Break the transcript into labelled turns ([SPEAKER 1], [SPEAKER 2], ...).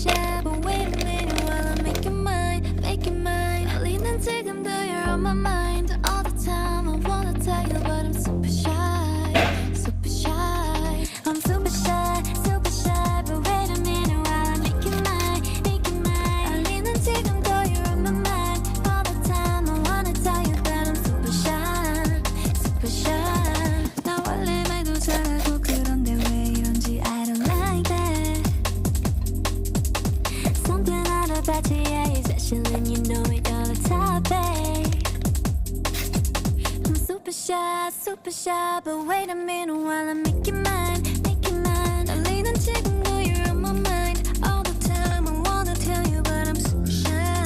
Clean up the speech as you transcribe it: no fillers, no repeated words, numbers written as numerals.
[SPEAKER 1] shy, but wait a minute while I make you mine, make you mine. 알리는 지금도 you're on my mind all the time. I wanna tell you, but I'm super shy, super shy. I'm super shy, super shy, but wait a minute while I make you mine, make you mine. 알리는 지금도 you're on my mind all the time. I wanna tell you that I'm super shy, super shy. 나 원래 말도 잘하고 그런데 왜 이런지 I don't like that. Something out of bad yeah, special and you know it all the time, babe. I'm super shy, but wait a minute while I make you mine, make you mine. 알리는 지금